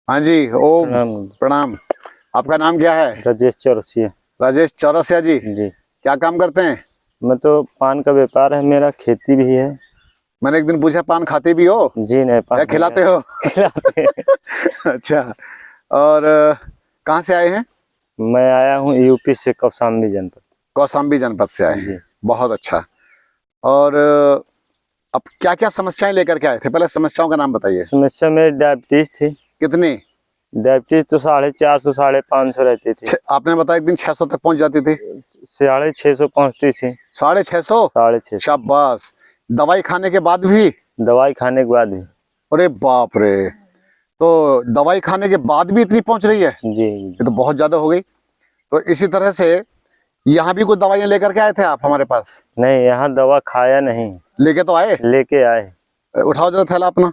हाँ जी, ओम प्रणाम। प्रणाम। आपका नाम क्या है? राजेश चौरसिया। राजेश चौरसिया जी। जी, क्या काम करते हैं? मैं तो पान का व्यापार है, मेरा खेती भी है। मैंने एक दिन पूछा, पान खाते भी हो जी नहीं, पान या नहीं खिलाते हो? खिलाते हैं। अच्छा। और कहाँ से आए हैं? मैं आया हूँ यूपी से, कौशाम्बी जनपद। कौशाम्बी जनपद से आए हैं। जी, बहुत अच्छा। और अब क्या क्या समस्याएं लेकर के आए थे? पहले समस्याओं का नाम बताइए। समस्या में डायबिटीज थी। कितनी? डायबिटीज तो 450 550 रहती थी। आपने बताया एक दिन 600 तक पहुंच जाती थी। 650 पहुँचती थी। 650? 650। शाबाश। दवाई खाने के बाद भी? दवाई खाने के बाद भी। अरे बाप रे। तो दवाई खाने के बाद भी इतनी पहुंच रही है? जी, ये तो बहुत ज्यादा हो गई। तो इसी तरह से यहाँ भी कुछ दवाइयाँ लेकर के आए थे आप हमारे पास? नहीं, यहाँ दवा खाया नहीं। लेके तो आए? लेके आए। उठाओ जरा थैला अपना।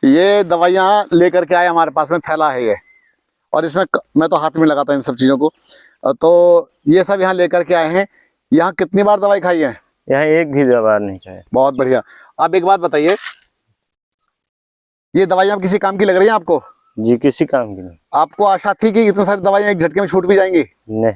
ये दवाइयाँ लेकर के आए हमारे पास में, थैला है ये। और इसमें मैं तो हाथ में लगाता हूँ इन सब चीज़ों को। तो ये सब यहाँ लेकर के आए हैं। यहाँ कितनी बार दवाई खाई है? यहाँ एक भी दवा नहीं खाया। बहुत बढ़िया। अब एक बात बताइए, ये दवाइयाँ किसी काम की लग रही है आपको? जी, किसी काम की नहीं। आपको आशा थी कि इतनी सारी दवाइयाँ एक झटके में छूट भी जाएंगी? नहीं।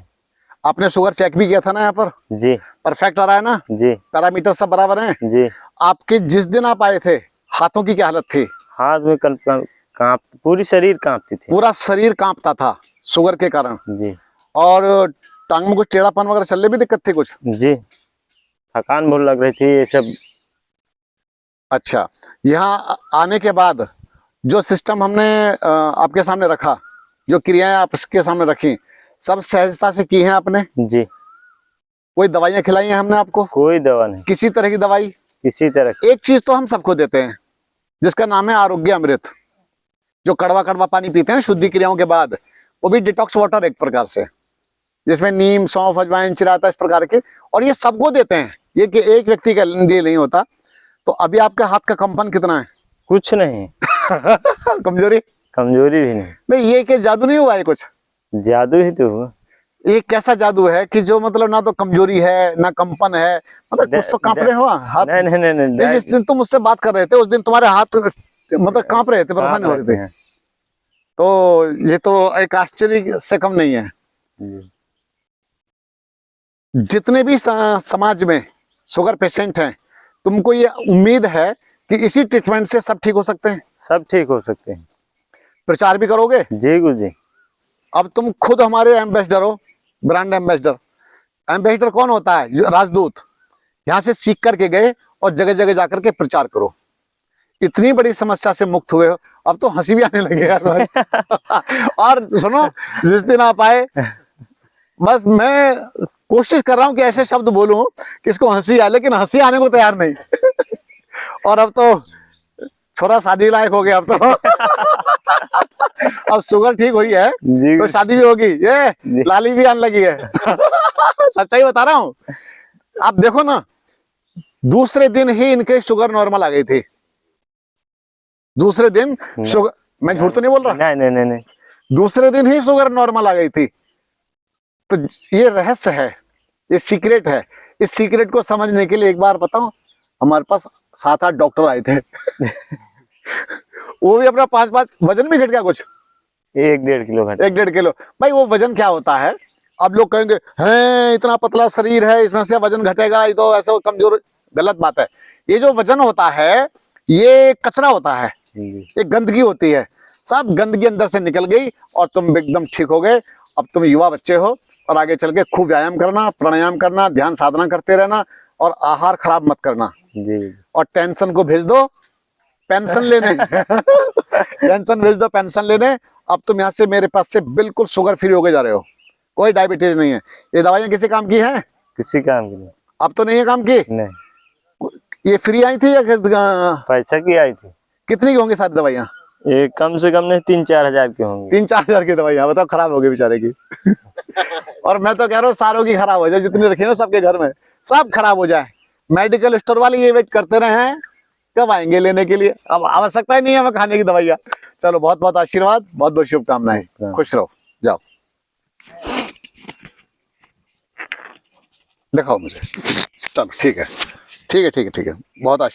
आपने शुगर चेक भी किया था ना यहाँ पर? जी। परफेक्ट आ रहा है ना? जी। पैरामीटर सब बराबर हैं? जी। आपके जिस दिन आप आए थे, हाथों की क्या हालत थी? हाथ में कांप, पूरी शरीर कांपती थी। पूरा शरीर कांपता था शुगर के कारण। जी। और टांग में कुछ टेढ़ापन वगैरह, चलने में दिक्कत थी कुछ? जी, थकान बहुत लग रही थी, ये सब। अच्छा। यहाँ आने के बाद जो सिस्टम हमने आपके सामने रखा, जो क्रियाएं आपके सामने रखी, सब सहजता से की हैं आपने? जी। कोई दवाइयाँ खिलाई हैं हमने आपको? कोई दवा नहीं, किसी तरह की दवाई? किसी तरह की। एक चीज तो हम सबको देते हैं, जिसका नाम है आरोग्य अमृत। जो कड़वा कड़वा पानी पीते हैं शुद्धि क्रियाओं के बाद, वो भी डिटॉक्स वाटर एक प्रकार से, जिसमें नीम, सौंफ, अजवाइन, चिराता, इस प्रकार के। और ये सबको देते हैं, ये कि एक व्यक्ति के लिए नहीं होता। तो अभी आपके हाथ का कंपन कितना है? कुछ नहीं। कमजोरी? कमजोरी भी नहीं। नहीं, ये कि जादू नहीं हुआ है कुछ? जादू ही तो हुआ। ये कैसा जादू है कि जो मतलब ना तो कमजोरी है ना कंपन है, मतलब कुछ तो कांप रहे हो हाथ? नहीं नहीं नहीं, नहीं। जिस दिन तुम मुझसे बात कर रहे थे उस दिन तुम्हारे हाथ मतलब कांप रहे थे, परेशानी हो रही थी। तो ये तो एक आश्चर्य से कम नहीं है। जितने भी समाज में शुगर पेशेंट हैं, तुमको ये उम्मीद है कि इसी ट्रीटमेंट से सब ठीक हो सकते हैं? सब ठीक हो सकते हैं। प्रचार भी करोगे? जी गुरुजी। अब तुम खुद हमारे एम्बेसडर हो, ब्रांड एम्बेसडर। एम्बेसडर कौन होता है? राजदूत। यहाँ से सीख करके गए और जगह जगह जाकर के प्रचार करो। इतनी बड़ी समस्या से मुक्त हुए हो, अब तो हंसी भी आने लगे यार। और सुनो, जिस दिन आप आए, बस मैं कोशिश कर रहा हूं कि ऐसे शब्द बोलूं कि इसको हंसी आए, लेकिन हंसी आने को तैयार नहीं। और अब तो छोरा शादी लायक हो गया अब तो। अब शुगर ठीक हुई है तो शादी भी होगी, ये लाली भी आने लगी है। सच्चाई बता रहा हूं। आप देखो ना, दूसरे दिन ही इनके शुगर नॉर्मल आ गई थी। दूसरे दिन शुगर, मैं झूठ तो नहीं बोल रहा? नहीं नहीं नहीं नहीं। दूसरे दिन ही शुगर नॉर्मल आ गई थी। तो ये रहस्य है, ये सीक्रेट है। इस सीक्रेट को समझने के लिए एक बार बताऊं, हमारे पास 7-8 डॉक्टर आए थे। वो भी अपना 5-5 वजन भी घट गया कुछ, 1-1.5 किलो घटा। 1-1.5 किलो। भाई वो वजन क्या होता है? अब लोग कहेंगे हैं इतना पतला शरीर है, इसमें से वजन घटेगा, ये तो ऐसा कमजोर। गलत बात है। ये जो वजन होता है, ये कचरा होता है, ये गंदगी होती है। सब गंदगी अंदर से निकल गई और तुम एकदम ठीक हो गए। अब तुम युवा बच्चे हो और आगे चल के खूब व्यायाम करना, प्राणायाम करना, ध्यान साधना करते रहना और आहार खराब मत करना। और टेंशन को भेज दो पेंशन लेने। टेंशन भेज दो पेंशन लेने। अब तुम यहाँ से मेरे पास से बिल्कुल शुगर फ्री होके जा रहे हो, कोई डायबिटीज नहीं है। ये दवाइयाँ किसी काम की हैं? किसी काम की नहीं। अब तो नहीं है काम की? नहीं। ये फ्री आई थी या पैसा की आई थी? कितनी की होंगी सारी दवाइयाँ? ये कम से कम नहीं 3-4 हजार की होंगी। 3-4 हजार की दवाइयाँ, बताओ, खराब हो गई बेचारे की। और मैं तो कह रहा हूँ सारों की खराब हो जाए, जितनी रखी है ना सबके घर में, सब खराब हो जाए। मेडिकल स्टोर वाले ये वेट करते रहे हैं कब आएंगे लेने के लिए। अब आवश्यकता ही नहीं है हमें खाने की दवाइयाँ। चलो, बहुत बहुत आशीर्वाद, बहुत बहुत शुभकामनाएं, खुश रहो, जाओ। दिखाओ मुझे। चलो ठीक है, ठीक है, ठीक है, ठीक है, बहुत आशीर्वाद।